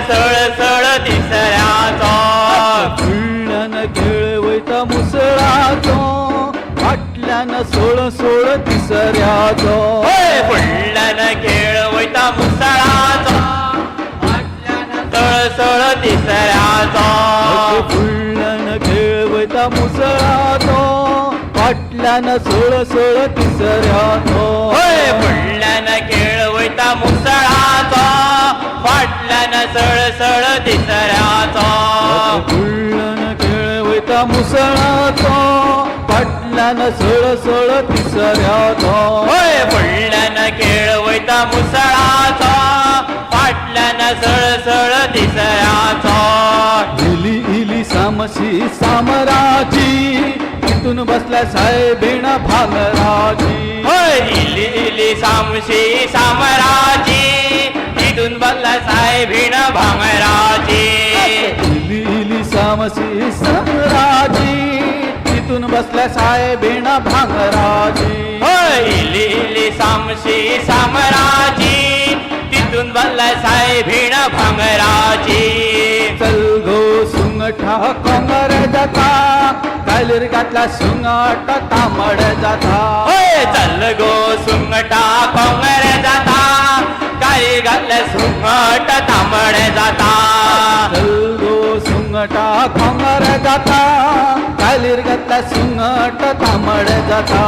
सळसळ तिसऱ्याचा फुलल्यानं खेळ वैता मुसळाचो फाटल्यानं सोळ सोळ तिसऱ्याचो फुडल्यानं खेळ वयता मुसळाचा सळसळ तिसऱ्याचा फुलल्यानं खेळ वैता मुसळाचो फाटल्यानं सोळ सोळ तिसऱ्याचो फुडल्यानं खेळ वयता मुसळाचा फाटल्यानं सळसळ तिसऱ्याचा फुलल्यानं खेळ वैता मुसळाचो फाटल्यानं सोळ सोळ तिसऱ्याचो फुडल्यानं खेळ वयता मुसळाचा फाटल्यानं सळसळ तिसऱ्याचा इली इली सामशी सामराजी तिथून बसल्या साहेबीण भांगराजी इली इली सामशी सामराजी तिथून बसला साहेबीण भांगराजी इली इली सामशी सामराजी तिथून बसल्या साहेबीण भांगराजी इली इली सामशी सामराजी तिथून बसला साहेबीण भांगराजी चल गो सुंगठा कोंगर जाता कालीर गाठला सुंगट तांबड जाता चल गो सुंगटा कोंगर जाता काही घातलं सुंगट तांबड जाता चल गो सुंगटा कोंगर जाता कालीर गाठला सुंगट तांबड जाता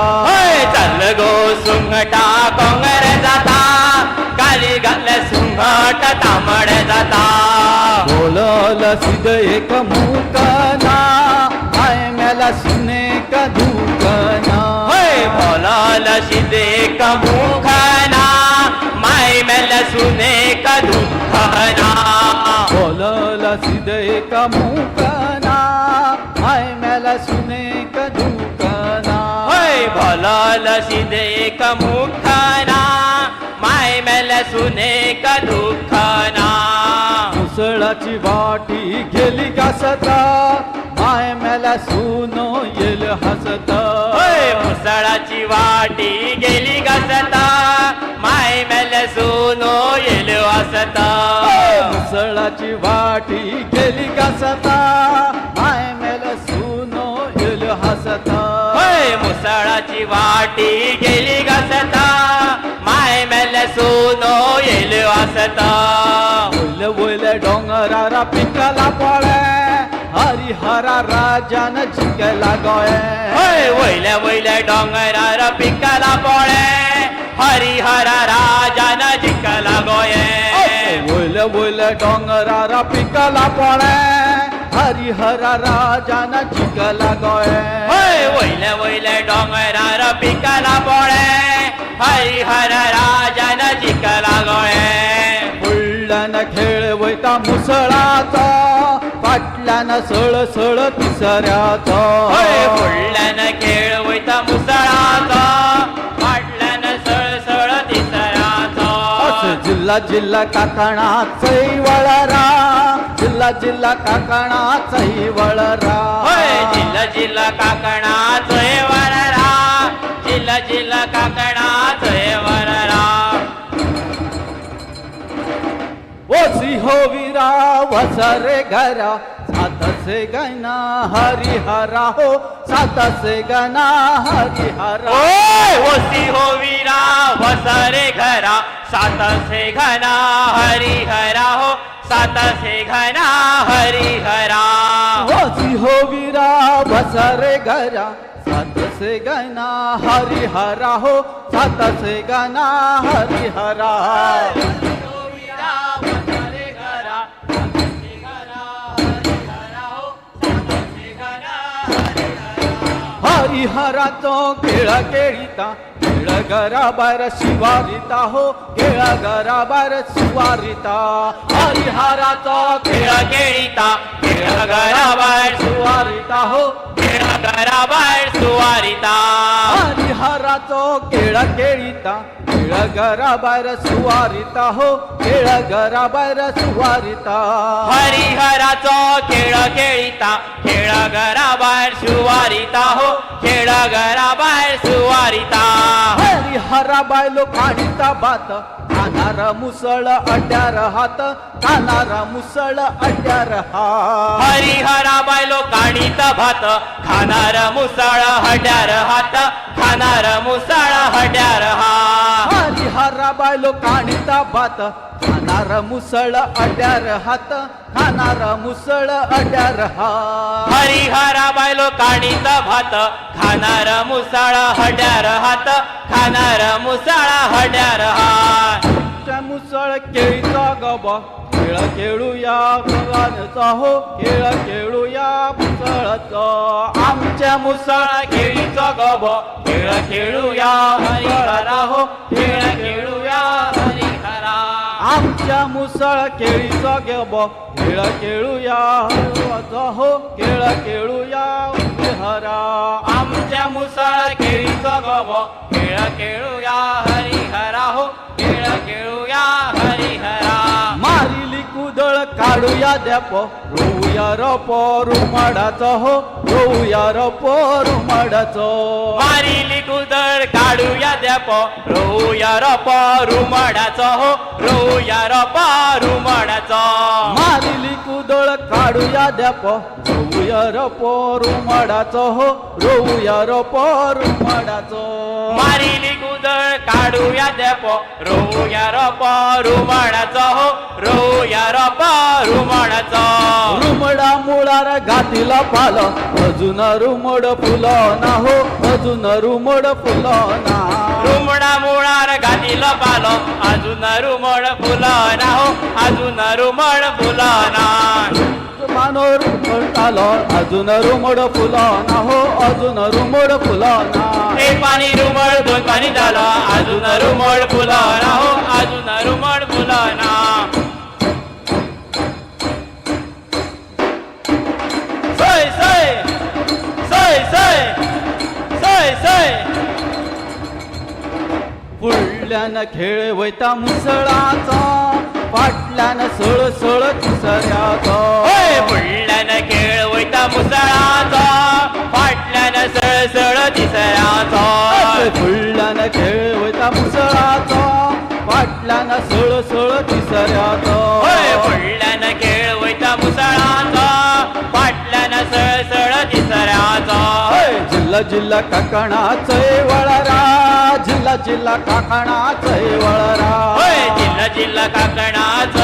चल गो सुंगटा कोंगर जाता काली घातलं सुंगट तांबड जाता बोलल सिद एक मुकना आय मेला सुने का दुकना बोलाल शिदे का मुखना माय मेल सुने का दुखना बोलल सिद एक मुकना आय मेला सुने का दुकना बोलाल शिदे का मुखना माय मेल सुने का दुखना मुसळाची वाटी गेली घासता माय मेला सुनो येल हसता मुसळाची वाटी गेली घसता माय मेल सुनो येल वासता मुसळाची वाटी गेली घासता माय मेला सुनो येल हसता मुसळाची वाटी गेली घसता माय मेल सुनो येल वासता वैल वैल डोंगरारा पिकाला पळे हरिहरा राजान जिंकला गोये वैल्या वैल्या डोंगरार पिकाला पळे हरिहरा राजान जिंकला गोये वैल वैल डोंगरारा पिकाला पळे हरिहरा राजान जिंकला गोये वैल्या वैल्या डोंगरार पिकाला पळे हरिहर राजान जिंकला गोये फुडल्यानं खेळ वैता मुसळाचा फाटल्यानं सळ सळ तिसऱ्याचा फुडल्यानं खेळ वयता मुसळाचा फाटल्यानं सळसळ तिसऱ्याचा जिल्हा जिल्हा काकणाचै वळरा जिल्हा जिल्हा काकणाचै वळरा जिल्हा जिल्हा काकणाच वररा जिल्हा जिल्हा काकणाच वररा ओसी हो वीरा वसरे घरा सात से गना हरिहरा हो सात से गना हरिहरा ओसी हो वीरा वसरे घरा सात से घना हरिहरा हो सात से घना हरिहरा ओसी हो वीरा वसरे घरा सात से गना हरिहरा हो सात से गना हरिहरा हरिहराचो खेळा खेळिता खेळ घराबाहेर शिवारिता हो खेळ घराबाहेर शिवारिता हरिहराचो खेळ खेळिता खेळ घराबाहेर शिवारिता हो खेळ घराबाहेर सुवारिता हरिहराचो खेळ खेळिता खेळ घराबाहेर शिवारिता हो खेळ घराबाहेर शिवारिता हरिहराचो खेळ खेळिता खेळ घराबाहेर सुवारिता हो खेळ घराबाहेर सुवारिता हरिहरा बायलो काढिता बात खाणार मुसळ अड्यार हात खाणार मुसळ अड्यार हात हरिहरा बायलो काढीत भात खाणार मुसळ हड्यार हात खाणार मुसळ हड्यार हात हरिहरा बायलो काढीता भात खाणार मुसळ अड्यार हात खाणार मुसळ अड्यार हात हरिहरा बायलो काढीत भात खाणार मुसळ हड्यार हात खाणार मुसळ हड्यार हात त्या मुसळ केळीचा गबा खेळ खेळूया भगवानचा हो खेळ खेळूया मुसळचा आमच्या मुसळ केळीचा गब खेळ खेळूया हरिहरा हो खेळ खेळूया हरिहरा आमच्या मुसळ केळीचा गब खेळ खेळूया भगवानचा हो खेळ खेळूया हरा आमच्या मुसळ केळीचा गब खेळ खेळूया हरिहरा हो खेळ खेळूया हरिहरा मारिली कुदळ काढूया द्याप रोऊया रप रुमाडाचा हो रोऊया रप रुमाडाचा मारिली कुदळ काढूया द्याप रोऊया रप रुमाडाचा हो रोऊया रप रुमाडाचा मारिली कुदळ काढूया द्याप रोऊया रप रुमाडाचा हो रोऊया रप रुमाडाचा मारिली कुदळ काढूया द्याप रोऊया रप रुमाडाचा हो रोऊया रप रुमाडाचा रुमडा मुळार घातीला पाल अजून रुमड फुलं ना हो अजून रुमड फुलं ना रुमडा मुळार घालील पाल अजून रुमड फुलं ना हो अजून रुमड फुलं ना मानो रुमड आलं अजून रुमड फुलं ना हो अजून रुमड फुलं ना एक पाणी रुमड दोन पाणी झालं अजून रुमड फुलं ना हो अजून रुमड फुलं ना सय सय सय सय सय सय पुढल्यानं खेळ वैता मुसळाचा पाटल्यानं सळ सळ तिसऱ्याचा होय बुडल्यानं खेळ वैता मुसळाचा फाटल्यानं सळसळ तिसऱ्याचा पुढल्यानं खेळ वैता मुसळाचा पाटल्यानं सळ सळ तिसऱ्याचा होय बुडल्यानं खेळ वैता मुसळाचा फाटल्यानं सळसळ तिसऱ्याचा होय, जिल्हा जिल्हा काकणाचं वळरा जिल्हा जिल्हा काकणाचं वळरा होय जिल्हा जिल्हा काकणाचं